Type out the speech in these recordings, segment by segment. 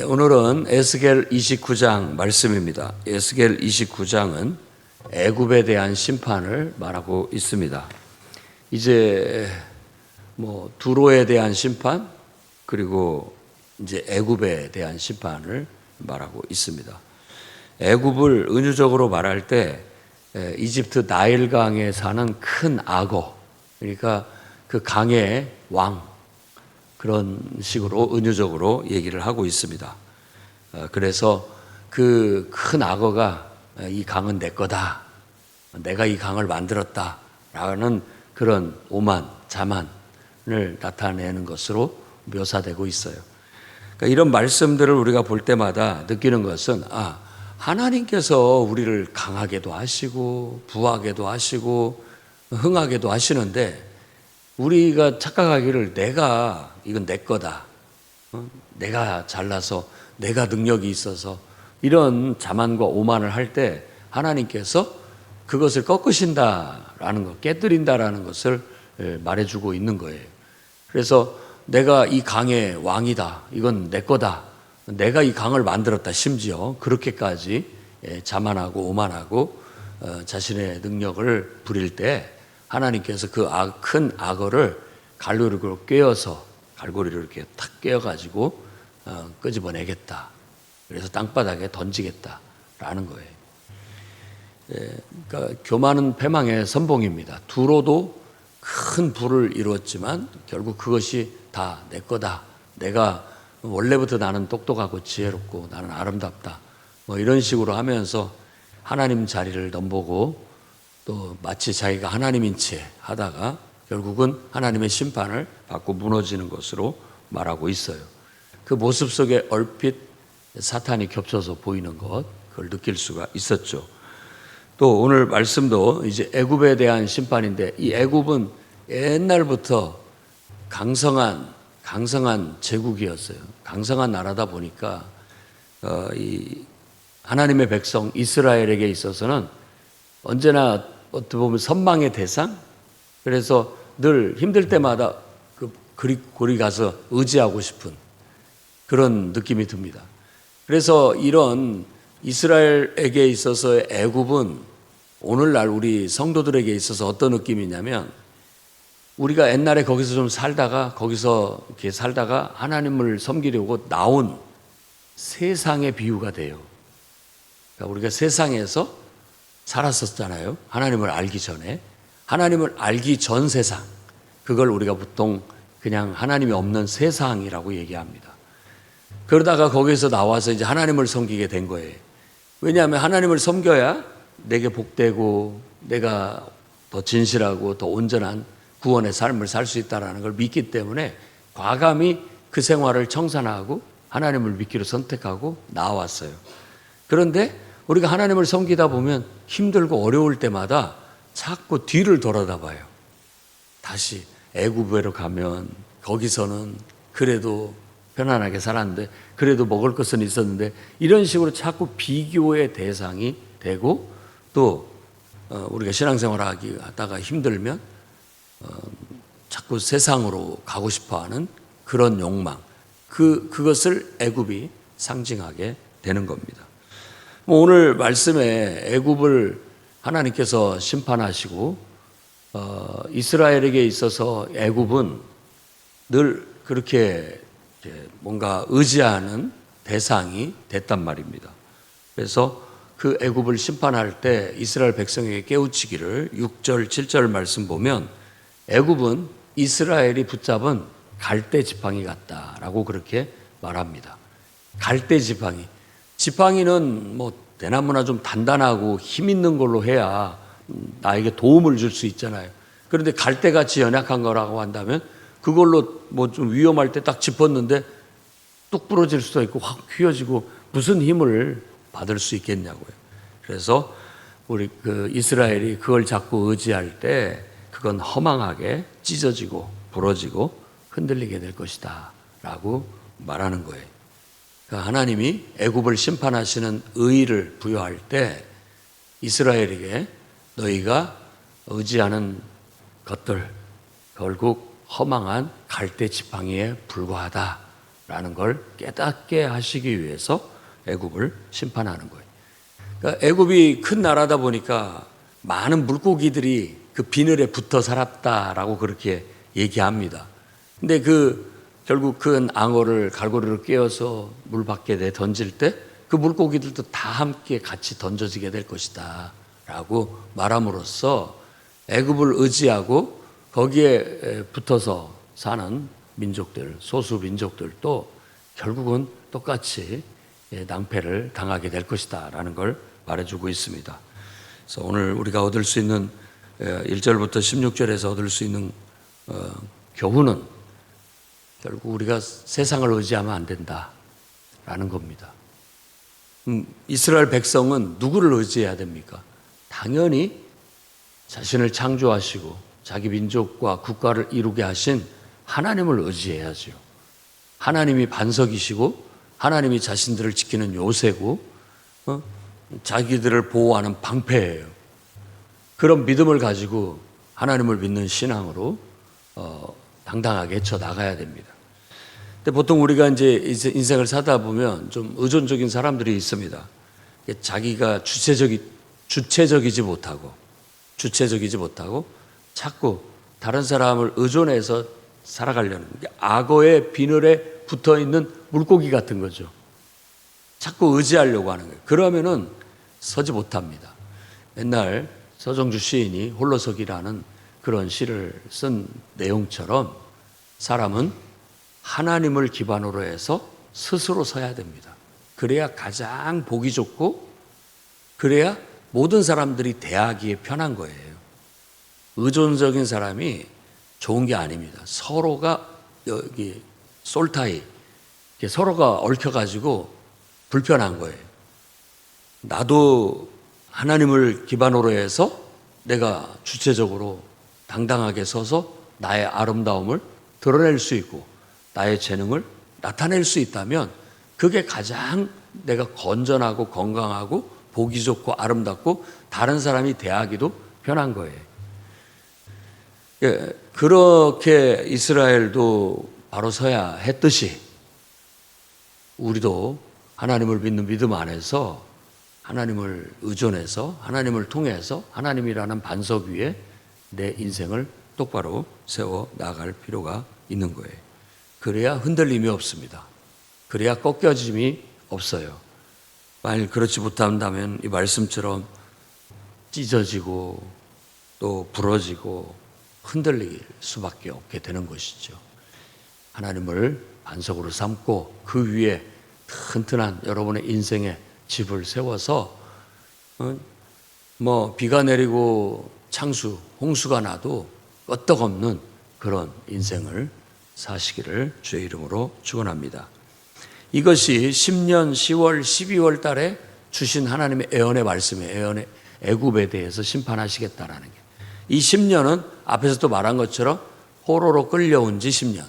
오늘은 에스겔 29장 말씀입니다. 에스겔 29장은 애굽에 대한 심판을 말하고 있습니다. 이제 두로에 대한 심판, 그리고 이제 애굽에 대한 심판을 말하고 있습니다. 애굽을 은유적으로 말할 때 이집트 나일강에 사는 큰 악어, 그러니까 그 강의 왕, 그런 식으로 은유적으로 얘기를 하고 있습니다. 그래서 그 큰 악어가 이 강은 내 거다, 내가 이 강을 만들었다 라는 그런 오만, 자만을 나타내는 것으로 묘사되고 있어요. 그러니까 이런 말씀들을 우리가 볼 때마다 느끼는 것은 하나님께서 우리를 강하게도 하시고 부하게도 하시고 흥하게도 하시는데, 우리가 착각하기를 내가 이건 내 거다, 내가 잘나서 내가 능력이 있어서 이런 자만과 오만을 할 때 하나님께서 그것을 꺾으신다라는 것, 깨뜨린다라는 것을 말해주고 있는 거예요. 그래서 내가 이 강의 왕이다, 이건 내 거다, 내가 이 강을 만들었다, 심지어 그렇게까지 자만하고 오만하고 자신의 능력을 부릴 때 하나님께서 그 큰 악어를 갈고리로 꿰어서, 갈고리를 이렇게 탁 꿰어가지고 끄집어내겠다, 그래서 땅바닥에 던지겠다라는 거예요. 그러니까 교만은 패망의 선봉입니다. 두로도 큰 부를 이루었지만 결국 그것이 다 내 거다, 내가 원래부터 나는 똑똑하고 지혜롭고 나는 아름답다, 이런 식으로 하면서 하나님 자리를 넘보고 또 마치 자기가 하나님인 채 하다가 결국은 하나님의 심판을 받고 무너지는 것으로 말하고 있어요. 그 모습 속에 얼핏 사탄이 겹쳐서 보이는 것, 그걸 느낄 수가 있었죠. 또 오늘 말씀도 이제 애굽에 대한 심판인데, 이 애굽은 옛날부터 강성한 제국이었어요. 강성한 나라다 보니까 이 하나님의 백성 이스라엘에게 있어서는 언제나 어떻게 보면 선망의 대상, 그래서 늘 힘들 때마다 고리 가서 의지하고 싶은 그런 느낌이 듭니다. 그래서 이런 이스라엘에게 있어서의 애굽은 오늘날 우리 성도들에게 있어서 어떤 느낌이냐면, 우리가 옛날에 거기서 좀 살다가 이렇게 살다가 하나님을 섬기려고 나온 세상의 비유가 돼요. 그러니까 우리가 세상에서 살았었잖아요. 하나님을 알기 전에. 하나님을 알기 전 세상, 그걸 우리가 보통 그냥 하나님이 없는 세상이라고 얘기합니다. 그러다가 거기서 나와서 이제 하나님을 섬기게 된 거예요. 왜냐하면 하나님을 섬겨야 내게 복되고 내가 더 진실하고 더 온전한 구원의 삶을 살 수 있다는 걸 믿기 때문에 과감히 그 생활을 청산하고 하나님을 믿기로 선택하고 나왔어요. 그런데 우리가 하나님을 섬기다 보면 힘들고 어려울 때마다 자꾸 뒤를 돌아다 봐요. 다시 애굽으로 가면 거기서는 그래도 편안하게 살았는데, 그래도 먹을 것은 있었는데, 이런 식으로 자꾸 비교의 대상이 되고, 또 우리가 신앙생활 하다가 힘들면 자꾸 세상으로 가고 싶어하는 그런 욕망, 그것을 애굽이 상징하게 되는 겁니다. 오늘 말씀에 애굽을 하나님께서 심판하시고 이스라엘에게 있어서 애굽은 늘 그렇게 뭔가 의지하는 대상이 됐단 말입니다. 그래서 그 애굽을 심판할 때 이스라엘 백성에게 깨우치기를 6절 7절 말씀 보면, 애굽은 이스라엘이 붙잡은 갈대 지팡이 같다라고 그렇게 말합니다. 갈대 지팡이는 대나무나 좀 단단하고 힘 있는 걸로 해야 나에게 도움을 줄 수 있잖아요. 그런데 갈대같이 연약한 거라고 한다면 그걸로 좀 위험할 때 딱 짚었는데 뚝 부러질 수도 있고 확 휘어지고 무슨 힘을 받을 수 있겠냐고요. 그래서 우리 이스라엘이 그걸 자꾸 의지할 때 그건 허망하게 찢어지고 부러지고 흔들리게 될 것이다 라고 말하는 거예요. 그러니까 하나님이 애굽을 심판하시는 의의를 부여할 때 이스라엘에게 너희가 의지하는 것들 결국 허망한 갈대 지팡이에 불과하다 있다라는 걸 깨닫게 하시기 위해서 애굽을 심판하는 거예요. 그러니까 애굽이 큰 나라다 보니까 많은 물고기들이 그 비늘에 붙어 살았다라고 그렇게 얘기합니다. 근데 결국 큰 앙어를 갈고리로 꿰어서 물 밖에 내 던질 때 그 물고기들도 다 함께 같이 던져지게 될 것이다 라고 말함으로써 애굽을 의지하고 거기에 붙어서 사는 민족들, 소수 민족들도 결국은 똑같이 낭패를 당하게 될 것이다 라는 걸 말해주고 있습니다. 그래서 오늘 우리가 얻을 수 있는 1절부터 16절에서 얻을 수 있는 교훈은 결국 우리가 세상을 의지하면 안 된다라는 겁니다. 이스라엘 백성은 누구를 의지해야 됩니까? 당연히 자신을 창조하시고 자기 민족과 국가를 이루게 하신 하나님을 의지해야죠. 하나님이 반석이시고 하나님이 자신들을 지키는 요새고 자기들을 보호하는 방패예요. 그런 믿음을 가지고 하나님을 믿는 신앙으로 당당하게 헤쳐나가야 됩니다. 근데 보통 우리가 이제 인생을 사다 보면 좀 의존적인 사람들이 있습니다. 자기가 주체적이지 못하고 자꾸 다른 사람을 의존해서 살아가려는 악어의 비늘에 붙어 있는 물고기 같은 거죠. 자꾸 의지하려고 하는 거예요. 그러면은 서지 못합니다. 옛날 서정주 시인이 홀로서기라는 그런 시를 쓴 내용처럼 사람은 하나님을 기반으로 해서 스스로 서야 됩니다. 그래야 가장 보기 좋고 그래야 모든 사람들이 대하기에 편한 거예요. 의존적인 사람이 좋은 게 아닙니다. 서로가 여기 솔타이 서로가 얽혀가지고 불편한 거예요. 나도 하나님을 기반으로 해서 내가 주체적으로 당당하게 서서 나의 아름다움을 드러낼 수 있고 나의 재능을 나타낼 수 있다면 그게 가장 내가 건전하고 건강하고 보기 좋고 아름답고 다른 사람이 대하기도 편한 거예요. 그렇게 이스라엘도 바로 서야 했듯이 우리도 하나님을 믿는 믿음 안에서 하나님을 의존해서 하나님을 통해서 하나님이라는 반석 위에 내 인생을 똑바로 세워 나갈 필요가 있는 거예요. 그래야 흔들림이 없습니다. 그래야 꺾여짐이 없어요. 만일 그렇지 못한다면 이 말씀처럼 찢어지고 또 부러지고 흔들릴 수밖에 없게 되는 것이죠. 하나님을 반석으로 삼고 그 위에 튼튼한 여러분의 인생의 집을 세워서 비가 내리고 창수, 홍수가 나도 끄떡없는 그런 인생을 사시기를 주의 이름으로 축원합니다. 이것이 10년 10월 12월 달에 주신 하나님의 애언의 말씀이에요. 애굽에 대해서 심판하시겠다라는 게. 이 10년은 앞에서도 말한 것처럼 포로로 끌려온 지 10년.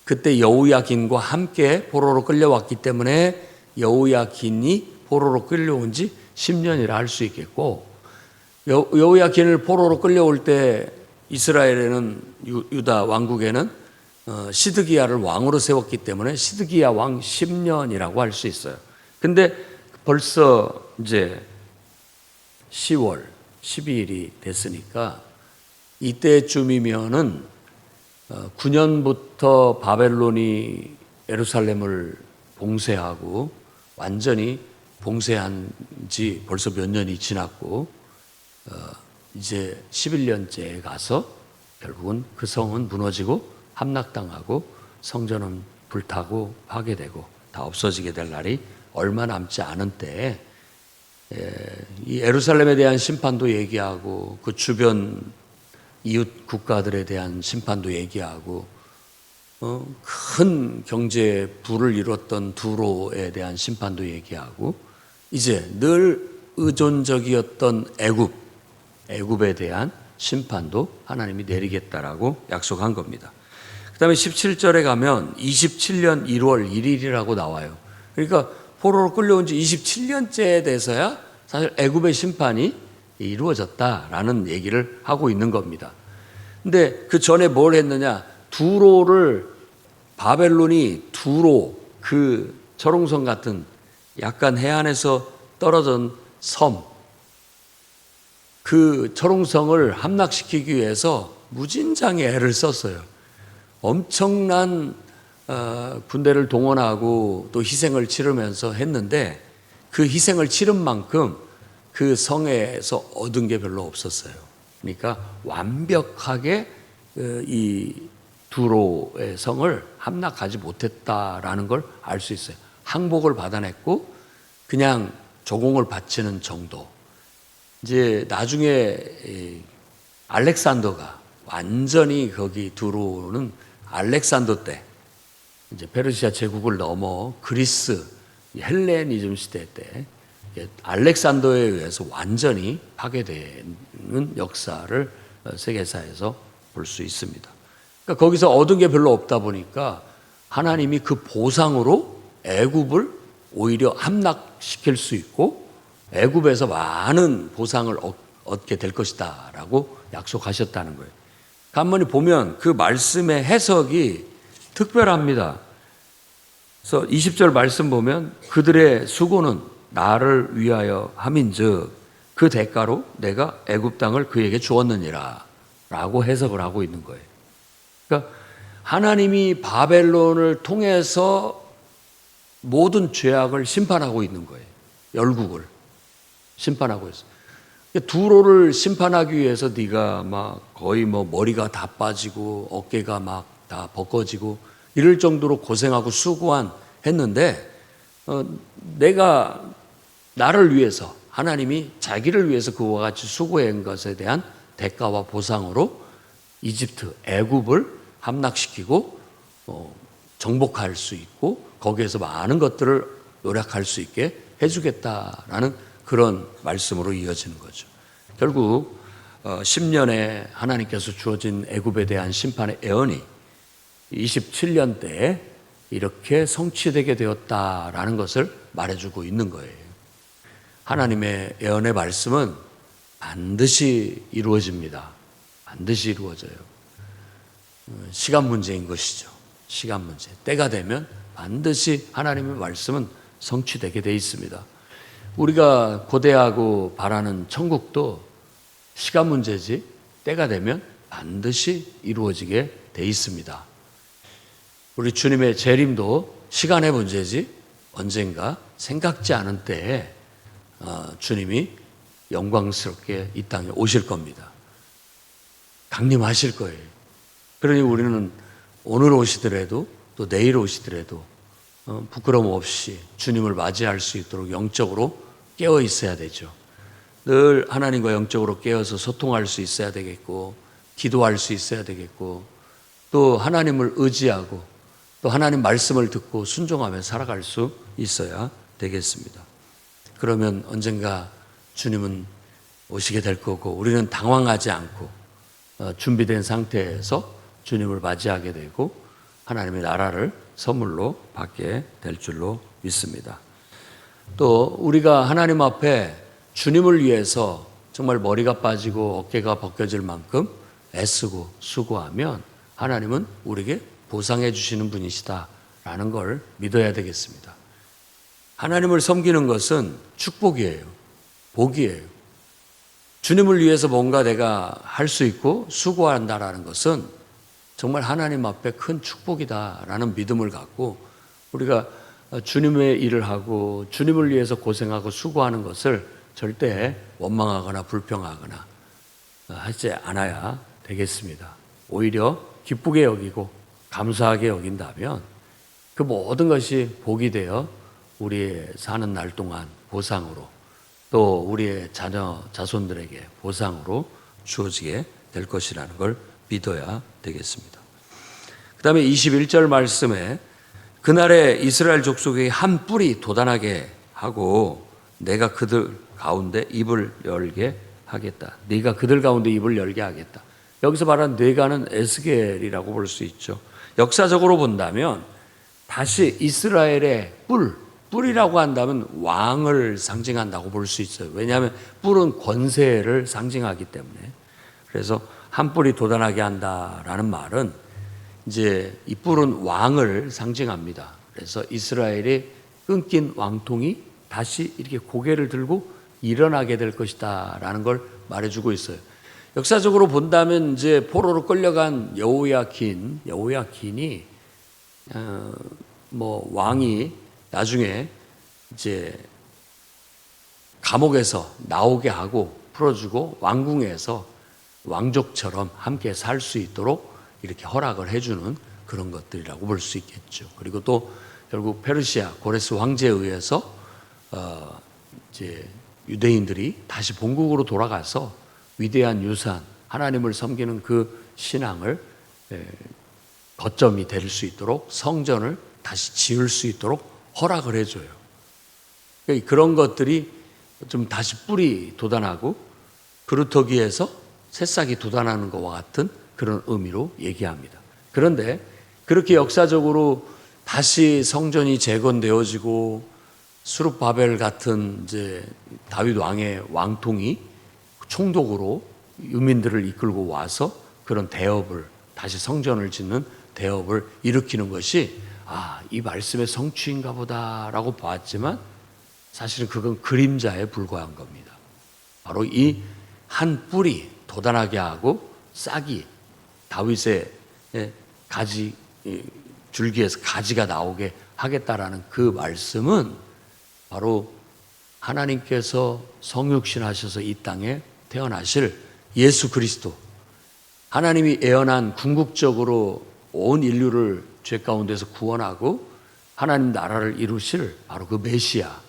그때 여호야긴과 함께 포로로 끌려왔기 때문에 여호야긴이 포로로 끌려온 지 10년이라 할 수 있겠고, 여호야긴을 포로로 끌려올 때 이스라엘에는 유다 왕국에는 시드기야를 왕으로 세웠기 때문에 시드기야 왕 10년이라고 할 수 있어요. 근데 벌써 이제 10월 12일이 됐으니까 이때쯤이면은 9년부터 바벨론이 예루살렘을 봉쇄하고 완전히 봉쇄한 지 벌써 몇 년이 지났고 이제 11년째에 가서 결국은 그 성은 무너지고 함락당하고 성전은 불타고 파괴되고 다 없어지게 될 날이 얼마 남지 않은 때에 이 예루살렘에 대한 심판도 얘기하고 그 주변 이웃 국가들에 대한 심판도 얘기하고 큰 경제 부를 이뤘던 두로에 대한 심판도 얘기하고 이제 늘 의존적이었던 애굽에 대한 심판도 하나님이 내리겠다라고 약속한 겁니다. 그 다음에 17절에 가면 27년 1월 1일이라고 나와요. 그러니까 포로로 끌려온 지 27년째에 돼서야 사실 애굽의 심판이 이루어졌다라는 얘기를 하고 있는 겁니다. 근데 그 전에 뭘 했느냐? 바벨론이 두로, 그 초롱성 같은 약간 해안에서 떨어진 섬, 그 초롱성을 함락시키기 위해서 무진장의 애를 썼어요. 엄청난 군대를 동원하고 또 희생을 치르면서 했는데 그 희생을 치른 만큼 그 성에서 얻은 게 별로 없었어요. 그러니까 완벽하게 이 두로의 성을 함락하지 못했다라는 걸 알 수 있어요. 항복을 받아냈고 그냥 조공을 바치는 정도. 이제 나중에 알렉산더가 완전히 거기 두로는 알렉산더 때 이제 페르시아 제국을 넘어 그리스 헬레니즘 시대 때 알렉산더에 의해서 완전히 파괴되는 역사를 세계사에서 볼 수 있습니다. 그러니까 거기서 얻은 게 별로 없다 보니까 하나님이 그 보상으로 애굽을 오히려 함락시킬 수 있고 애굽에서 많은 보상을 얻게 될 것이다라고 약속하셨다는 거예요. 간만에 보면 그 말씀의 해석이 특별합니다. 그래서 20절 말씀 보면 그들의 수고는 나를 위하여 함인즉 그 대가로 내가 애굽 땅을 그에게 주었느니라 라고 해석을 하고 있는 거예요. 그러니까 하나님이 바벨론을 통해서 모든 죄악을 심판하고 있는 거예요. 열국을 심판하고 있어요. 두로를 심판하기 위해서 네가 막 거의 뭐 머리가 다 빠지고 어깨가 막 다 벗겨지고 이럴 정도로 고생하고 수고한 했는데 내가 나를 위해서 하나님이 자기를 위해서 그와 같이 수고한 것에 대한 대가와 보상으로 이집트, 애굽을 함락시키고 정복할 수 있고 거기에서 많은 것들을 노력할 수 있게 해주겠다라는 그런 말씀으로 이어지는 거죠. 결국 10년에 하나님께서 주어진 애굽에 대한 심판의 예언이 27년 때에 이렇게 성취되게 되었다라는 것을 말해주고 있는 거예요. 하나님의 예언의 말씀은 반드시 이루어집니다. 반드시 이루어져요. 시간 문제인 것이죠. 시간 문제. 때가 되면 반드시 하나님의 말씀은 성취되게 돼 있습니다. 우리가 고대하고 바라는 천국도 시간 문제지 때가 되면 반드시 이루어지게 돼 있습니다. 우리 주님의 재림도 시간의 문제지 언젠가 생각지 않은 때에 주님이 영광스럽게 이 땅에 오실 겁니다. 강림하실 거예요. 그러니 우리는 오늘 오시더라도 또 내일 오시더라도 부끄러움 없이 주님을 맞이할 수 있도록 영적으로 깨어 있어야 되죠. 늘 하나님과 영적으로 깨어서 소통할 수 있어야 되겠고 기도할 수 있어야 되겠고 또 하나님을 의지하고 또 하나님 말씀을 듣고 순종하며 살아갈 수 있어야 되겠습니다. 그러면 언젠가 주님은 오시게 될 거고 우리는 당황하지 않고 준비된 상태에서 주님을 맞이하게 되고 하나님의 나라를 선물로 받게 될 줄로 믿습니다. 또 우리가 하나님 앞에 주님을 위해서 정말 머리가 빠지고 어깨가 벗겨질 만큼 애쓰고 수고하면 하나님은 우리에게 보상해 주시는 분이시다라는 걸 믿어야 되겠습니다. 하나님을 섬기는 것은 축복이에요. 복이에요. 주님을 위해서 뭔가 내가 할 수 있고 수고한다라는 것은 정말 하나님 앞에 큰 축복이다라는 믿음을 갖고 우리가 주님의 일을 하고 주님을 위해서 고생하고 수고하는 것을 절대 원망하거나 불평하거나 하지 않아야 되겠습니다. 오히려 기쁘게 여기고 감사하게 여긴다면 그 모든 것이 복이 되어 우리의 사는 날 동안 보상으로 또 우리의 자녀 자손들에게 보상으로 주어지게 될 것이라는 걸 믿어야 되겠습니다. 그 다음에 21절 말씀에 그날에 이스라엘 족속의 한 뿔이 돋아나게 하고 내가 그들 가운데 입을 열게 하겠다. 네가 그들 가운데 입을 열게 하겠다. 여기서 말하는 네가는 에스겔이라고 볼 수 있죠. 역사적으로 본다면 다시 이스라엘의 뿔이라고 한다면 왕을 상징한다고 볼 수 있어요. 왜냐하면 뿔은 권세를 상징하기 때문에. 그래서 한 뿔이 돋아나게 한다라는 말은 이제 이 뿔은 왕을 상징합니다. 그래서 이스라엘의 끊긴 왕통이 다시 이렇게 고개를 들고 일어나게 될 것이다 라는 걸 말해주고 있어요. 역사적으로 본다면 이제 포로로 끌려간 여호야킨이 왕이 나중에 이제 감옥에서 나오게 하고 풀어주고 왕궁에서 왕족처럼 함께 살 수 있도록 이렇게 허락을 해주는 그런 것들이라고 볼 수 있겠죠. 그리고 또 결국 페르시아 고레스 왕제에 의해서 이제 유대인들이 다시 본국으로 돌아가서 위대한 유산 하나님을 섬기는 그 신앙을 거점이 될 수 있도록 성전을 다시 지을 수 있도록 허락을 해줘요. 그런 것들이 좀 다시 뿌리 돋아나고 그루터기에서 새싹이 돋아나는 것과 같은 그런 의미로 얘기합니다. 그런데 그렇게 역사적으로 다시 성전이 재건되어지고 수룹바벨 같은 이제 다윗 왕의 왕통이 총독으로 유민들을 이끌고 와서 그런 대업을 다시 성전을 짓는 대업을 일으키는 것이 이 말씀의 성취인가 보다라고 봤지만 사실은 그건 그림자에 불과한 겁니다. 바로 이 한 뿌리 돋아나게 하고 싹이 다윗의 가지 줄기에서 가지가 나오게 하겠다라는 그 말씀은 바로 하나님께서 성육신하셔서 이 땅에 태어나실 예수 그리스도, 하나님이 예언한 궁극적으로 온 인류를 죄 가운데서 구원하고 하나님 나라를 이루실 바로 그 메시아,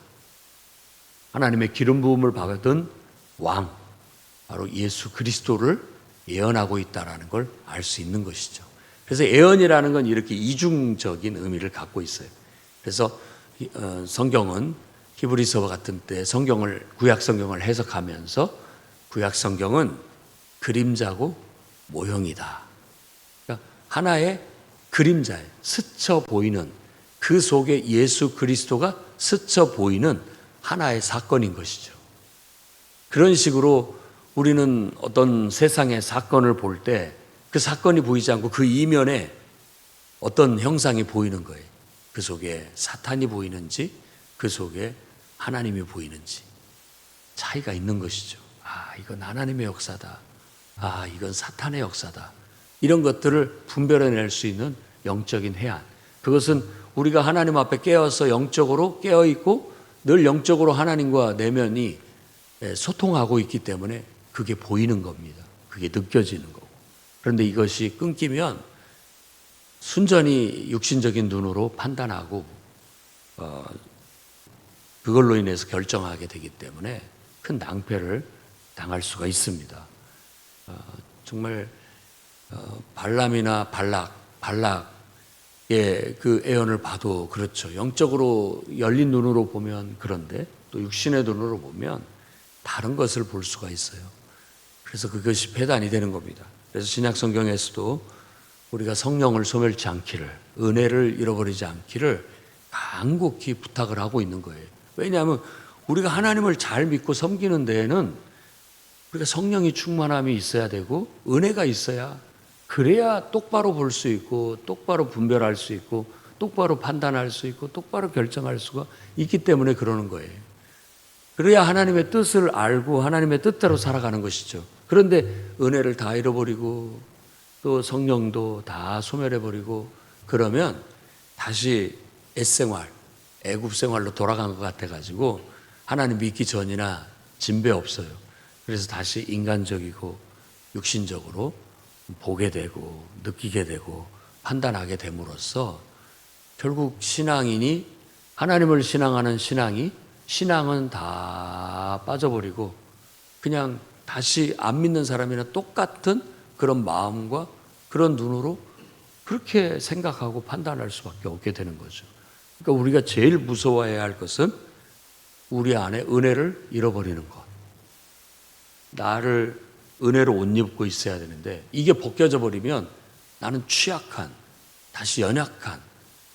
하나님의 기름 부음을 받은 왕, 바로 예수 그리스도를 예언하고 있다는 걸 알 수 있는 것이죠. 그래서 예언이라는 건 이렇게 이중적인 의미를 갖고 있어요. 그래서 성경은 히브리서 같은 때 구약 성경을 해석하면서 구약 성경은 그림자고 모형이다. 그러니까 하나의 그림자에 스쳐 보이는, 그 속에 예수 그리스도가 스쳐 보이는 하나의 사건인 것이죠. 그런 식으로 우리는 어떤 세상의 사건을 볼 때 그 사건이 보이지 않고 그 이면에 어떤 형상이 보이는 거예요. 그 속에 사탄이 보이는지 그 속에 하나님이 보이는지 차이가 있는 것이죠. 이건 하나님의 역사다. 이건 사탄의 역사다. 이런 것들을 분별해낼 수 있는 영적인 해안. 그것은 우리가 하나님 앞에 깨어서 영적으로 깨어있고 늘 영적으로 하나님과 내면이 소통하고 있기 때문에 그게 보이는 겁니다. 그게 느껴지는 거고. 그런데 이것이 끊기면 순전히 육신적인 눈으로 판단하고 그걸로 인해서 결정하게 되기 때문에 큰 낭패를 당할 수가 있습니다. 정말 발람이나 발락의 그 예언을 봐도 그렇죠. 영적으로 열린 눈으로 보면 그런데 또 육신의 눈으로 보면 다른 것을 볼 수가 있어요. 그래서 그것이 배단이 되는 겁니다. 그래서 신약 성경에서도 우리가 성령을 소멸치 않기를, 은혜를 잃어버리지 않기를 간곡히 부탁을 하고 있는 거예요. 왜냐하면 우리가 하나님을 잘 믿고 섬기는 데에는 우리가 성령이 충만함이 있어야 되고 은혜가 있어야, 그래야 똑바로 볼 수 있고 똑바로 분별할 수 있고 똑바로 판단할 수 있고 똑바로 결정할 수가 있기 때문에 그러는 거예요. 그래야 하나님의 뜻을 알고 하나님의 뜻대로 살아가는 것이죠. 그런데 은혜를 다 잃어버리고 또 성령도 다 소멸해버리고 그러면 다시 옛생활, 애굽 생활로 돌아간 것 같아가지고 하나님 믿기 전이나 진배 없어요. 그래서 다시 인간적이고 육신적으로 보게 되고 느끼게 되고 판단하게 됨으로써 결국 신앙인이, 하나님을 신앙하는 신앙은 다 빠져버리고 그냥 다시 안 믿는 사람이나 똑같은 그런 마음과 그런 눈으로 그렇게 생각하고 판단할 수밖에 없게 되는 거죠. 그러니까 우리가 제일 무서워해야 할 것은 우리 안에 은혜를 잃어버리는 것. 나를 은혜로 옷 입고 있어야 되는데 이게 벗겨져 버리면 나는 취약한, 다시 연약한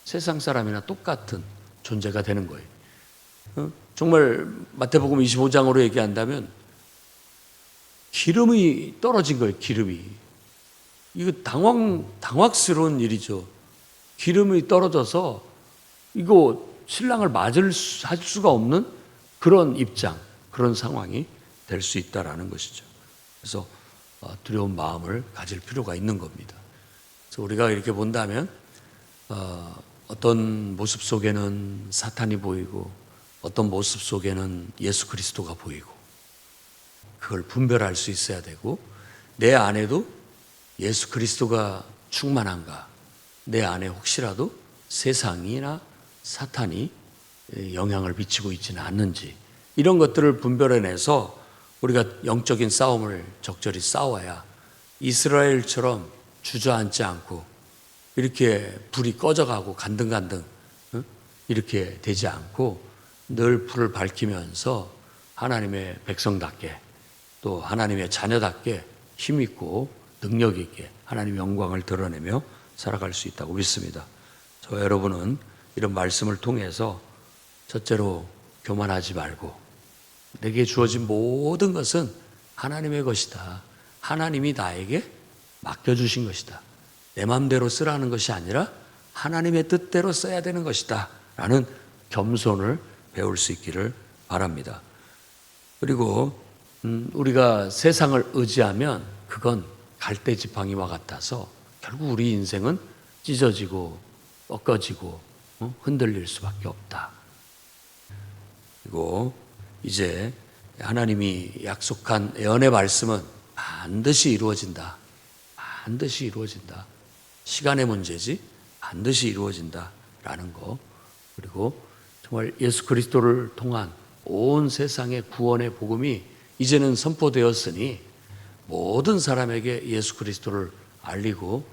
세상 사람이나 똑같은 존재가 되는 거예요. 정말 마태복음 25장으로 얘기한다면 기름이 떨어진 거예요. 기름이. 이거 당황스러운 일이죠. 기름이 떨어져서 이거 신랑을 할 수가 없는 그런 입장, 그런 상황이 될 수 있다라는 것이죠. 그래서 두려운 마음을 가질 필요가 있는 겁니다. 그래서 우리가 이렇게 본다면 어떤 모습 속에는 사탄이 보이고 어떤 모습 속에는 예수 그리스도가 보이고 그걸 분별할 수 있어야 되고 내 안에도 예수 그리스도가 충만한가, 내 안에 혹시라도 세상이나 사탄이 영향을 미치고 있지는 않는지 이런 것들을 분별해내서 우리가 영적인 싸움을 적절히 싸워야 이스라엘처럼 주저앉지 않고 이렇게 불이 꺼져가고 간등간등 이렇게 되지 않고 늘 불을 밝히면서 하나님의 백성답게 또 하나님의 자녀답게 힘있고 능력 있게 하나님의 영광을 드러내며 살아갈 수 있다고 믿습니다. 저와 여러분은 이런 말씀을 통해서 첫째로 교만하지 말고 내게 주어진 모든 것은 하나님의 것이다. 하나님이 나에게 맡겨주신 것이다. 내 마음대로 쓰라는 것이 아니라 하나님의 뜻대로 써야 되는 것이다. 라는 겸손을 배울 수 있기를 바랍니다. 그리고 우리가 세상을 의지하면 그건 갈대지팡이와 같아서 결국 우리 인생은 찢어지고 꺾어지고 흔들릴 수밖에 없다. 그리고 이제 하나님이 약속한 예언의 말씀은 반드시 이루어진다. 반드시 이루어진다. 시간의 문제지 반드시 이루어진다라는 거. 그리고 정말 예수 그리스도를 통한 온 세상의 구원의 복음이 이제는 선포되었으니 모든 사람에게 예수 그리스도를 알리고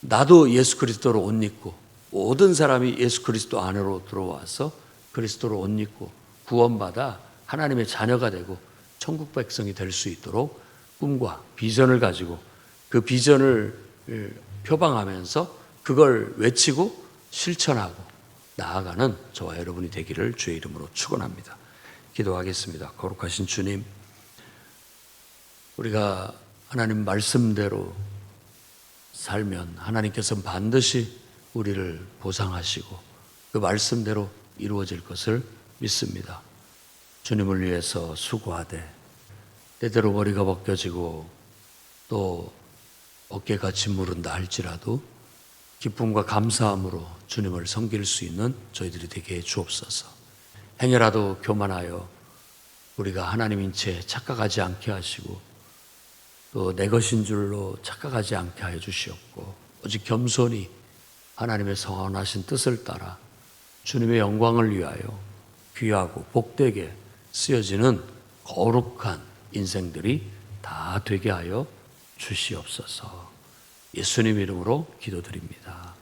나도 예수 그리스도로 옷 입고 모든 사람이 예수 그리스도 안으로 들어와서 그리스도로 옷 입고 구원받아 하나님의 자녀가 되고 천국 백성이 될 수 있도록 꿈과 비전을 가지고 그 비전을 표방하면서 그걸 외치고 실천하고 나아가는 저와 여러분이 되기를 주의 이름으로 축원합니다. 기도하겠습니다. 거룩하신 주님, 우리가 하나님 말씀대로 살면 하나님께서는 반드시 우리를 보상하시고 그 말씀대로 이루어질 것을 믿습니다. 주님을 위해서 수고하되 때때로 머리가 벗겨지고 또 어깨가 짓무른다 할지라도 기쁨과 감사함으로 주님을 섬길 수 있는 저희들이 되게 해 주옵소서. 행여라도 교만하여 우리가 하나님인 채 착각하지 않게 하시고 또 내 것인 줄로 착각하지 않게 하여 주시옵고 오직 겸손히 하나님의 선하신 뜻을 따라 주님의 영광을 위하여 귀하고 복되게 쓰여지는 거룩한 인생들이 다 되게 하여 주시옵소서. 예수님 이름으로 기도드립니다.